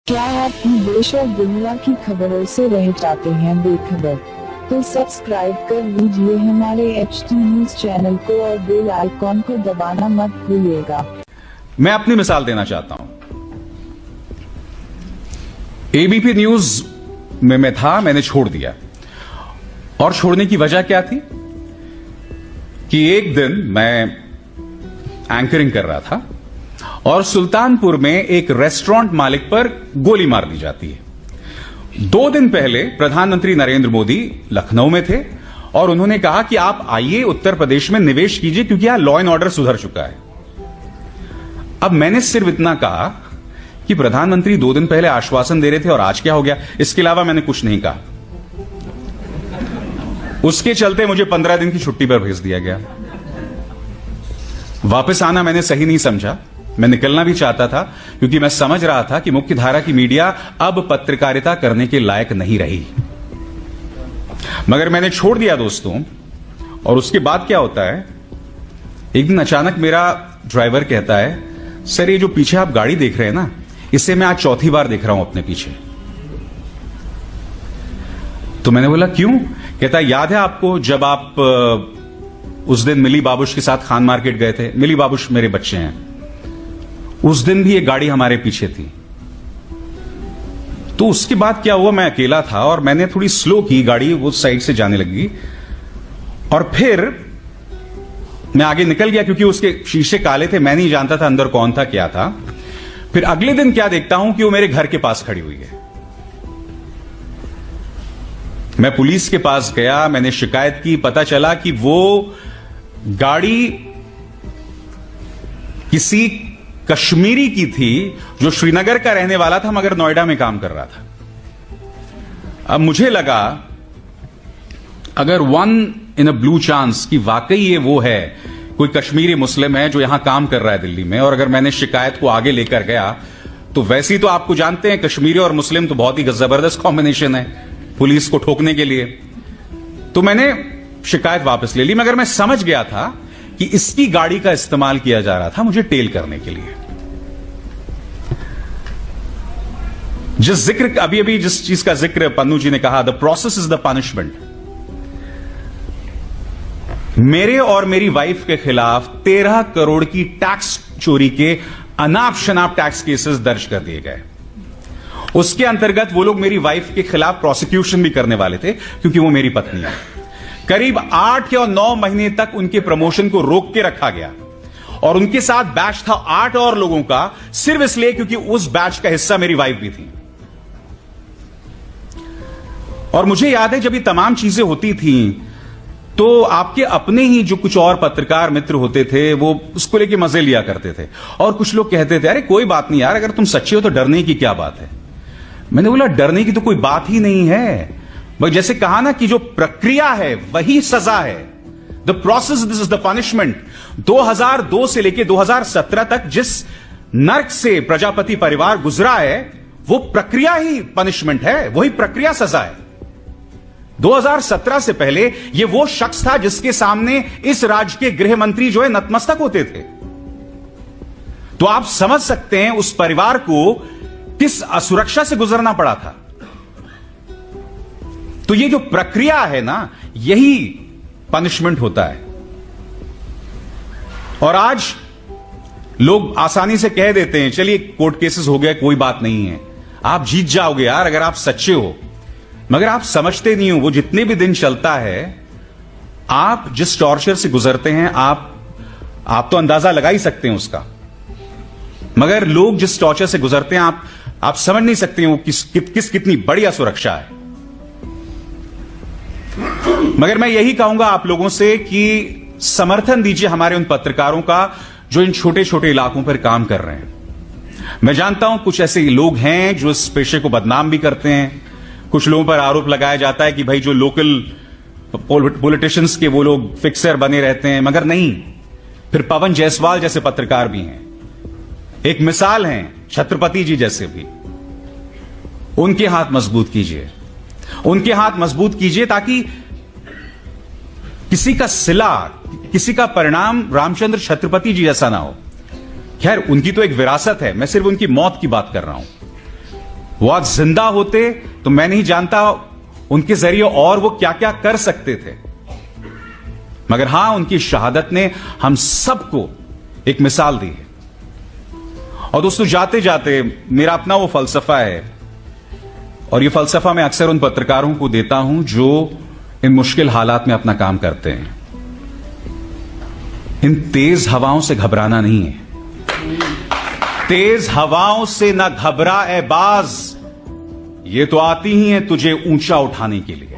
क्या आप देश और दुनिया की खबरों से रह जाते हैं बेखबर? तो सब्सक्राइब कर लीजिए हमारे HT न्यूज चैनल को और बेल आइकॉन को दबाना मत भूलिएगा। मैं अपनी मिसाल देना चाहता हूं। एबीपी न्यूज में मैं था, मैंने छोड़ दिया। और छोड़ने की वजह क्या थी कि एक दिन मैं एंकरिंग कर रहा था और सुल्तानपुर में एक रेस्टोरेंट मालिक पर गोली मार दी जाती है। 2 दिन पहले प्रधानमंत्री नरेंद्र मोदी लखनऊ में थे और उन्होंने कहा कि आप आइए उत्तर प्रदेश में निवेश कीजिए क्योंकि यहां लॉ एंड ऑर्डर सुधर चुका है। अब मैंने सिर्फ इतना कहा कि प्रधानमंत्री 2 दिन पहले आश्वासन दे रहे थे और आज क्या हो गया, इसके अलावा मैंने कुछ नहीं कहा। उसके चलते मुझे 15 दिन की छुट्टी पर भेज दिया गया। वापस आना मैंने सही नहीं समझा। मैं निकलना भी चाहता था क्योंकि मैं समझ रहा था कि मुख्य धारा की मीडिया अब पत्रकारिता करने के लायक नहीं रही। मगर मैंने छोड़ दिया दोस्तों। और उसके बाद क्या होता है, एक दिन अचानक मेरा ड्राइवर कहता है, सर ये जो पीछे आप गाड़ी देख रहे हैं ना, इसे मैं आज चौथी बार देख रहा हूं अपने पीछे। तो मैंने बोला क्यों? कहता है याद है आपको जब आप उस दिन मिली बाबूश के साथ खान मार्केट गए थे? मिली बाबूश मेरे बच्चे हैं। उस दिन भी एक गाड़ी हमारे पीछे थी। तो उसके बाद क्या हुआ, मैं अकेला था और मैंने थोड़ी स्लो की गाड़ी, उस साइड से जाने लगी और फिर मैं आगे निकल गया क्योंकि उसके शीशे काले थे, मैं नहीं जानता था अंदर कौन था क्या था। फिर अगले दिन क्या देखता हूं कि वो मेरे घर के पास खड़ी हुई है। मैं पुलिस के पास गया, मैंने शिकायत की, पता चला कि वो गाड़ी किसी कश्मीरी की थी जो श्रीनगर का रहने वाला था मगर नोएडा में काम कर रहा था। अब मुझे लगा अगर 1 in a blue chance कि वाकई ये वो है, कोई कश्मीरी मुस्लिम है जो यहां काम कर रहा है दिल्ली में, और अगर मैंने शिकायत को आगे लेकर गया तो वैसे ही तो आपको जानते हैं कश्मीरी और मुस्लिम तो बहुत ही जबरदस्त कॉम्बिनेशन है पुलिस को ठोकने के लिए। तो मैंने शिकायत वापस ले ली, मगर मैं समझ गया था कि इसकी गाड़ी का इस्तेमाल किया जा रहा था मुझे टेल करने के लिए। जिस चीज का जिक्र पन्नू जी ने कहा, the process is the punishment. मेरे और मेरी वाइफ के खिलाफ 13 करोड़ की टैक्स चोरी के अनाप शनाप टैक्स केसेस दर्ज कर दिए गए। उसके अंतर्गत वो लोग मेरी वाइफ के खिलाफ प्रोसिक्यूशन भी करने वाले थे क्योंकि वो मेरी पत्नी है। करीब 8 या 9 महीने तक उनके प्रमोशन को रोक के रखा गया और उनके साथ बैच था 8 और लोगों का, सिर्फ इसलिए क्योंकि उस बैच का हिस्सा मेरी वाइफ भी थी। और मुझे याद है जब ये तमाम चीजें होती थी तो आपके अपने ही जो कुछ और पत्रकार मित्र होते थे वो उसको लेके मजे लिया करते थे और कुछ लोग कहते थे अरे कोई बात नहीं यार, अगर तुम सच्चे हो तो डरने की क्या बात है। मैंने बोला डरने की तो कोई बात ही नहीं है। भाई जैसे कहा ना कि जो प्रक्रिया है वही सजा है, the process this is the punishment. 2002 से लेकर 2017 तक जिस नर्क से प्रजापति परिवार गुजरा है वो प्रक्रिया ही पनिशमेंट है, वही प्रक्रिया सजा है। 2017 से पहले ये वो शख्स था जिसके सामने इस राज्य के गृह मंत्री जो है नतमस्तक होते थे। तो आप समझ सकते हैं उस परिवार को किस असुरक्षा से गुजरना पड़ा था। तो ये जो प्रक्रिया है ना, यही पनिशमेंट होता है। और आज लोग आसानी से कह देते हैं चलिए कोर्ट केसेस हो गए, कोई बात नहीं है, आप जीत जाओगे यार अगर आप सच्चे हो। मगर आप समझते नहीं हो वो जितने भी दिन चलता है, आप जिस टॉर्चर से गुजरते हैं आप तो अंदाजा लगा ही सकते हैं उसका। मगर लोग जिस टॉर्चर से गुजरते हैं आप समझ नहीं सकते हैं वो कितनी बढ़िया सुरक्षा है। मगर मैं यही कहूंगा आप लोगों से कि समर्थन दीजिए हमारे उन पत्रकारों का जो इन छोटे छोटे इलाकों पर काम कर रहे हैं। मैं जानता हूं कुछ ऐसे लोग हैं जो इस पेशे को बदनाम भी करते हैं। कुछ लोगों पर आरोप लगाया जाता है कि भाई जो लोकल पॉलिटिशियंस के वो लोग फिक्सर बने रहते हैं, मगर नहीं। फिर पवन जायसवाल जैसे पत्रकार भी हैं, एक मिसाल हैं छत्रपति जी जैसे भी। उनके हाथ मजबूत कीजिए, उनके हाथ मजबूत कीजिए ताकि किसी का सिला, किसी का परिणाम रामचंद्र छत्रपति जी जैसा ना हो। खैर उनकी तो एक विरासत है, मैं सिर्फ उनकी मौत की बात कर रहा हूं। वो आज जिंदा होते तो मैं नहीं जानता उनके जरिए और वो क्या क्या कर सकते थे, मगर हां, उनकी शहादत ने हम सबको एक मिसाल दी है। और दोस्तों, जाते जाते मेरा अपना वो फलसफा है, और ये फलसफा मैं अक्सर उन पत्रकारों को देता हूं जो इन मुश्किल हालात में अपना काम करते हैं। इन तेज हवाओं से घबराना नहीं है। तेज हवाओं से ना घबरा ए बाज, ये तो आती ही है तुझे ऊंचा उठाने के लिए।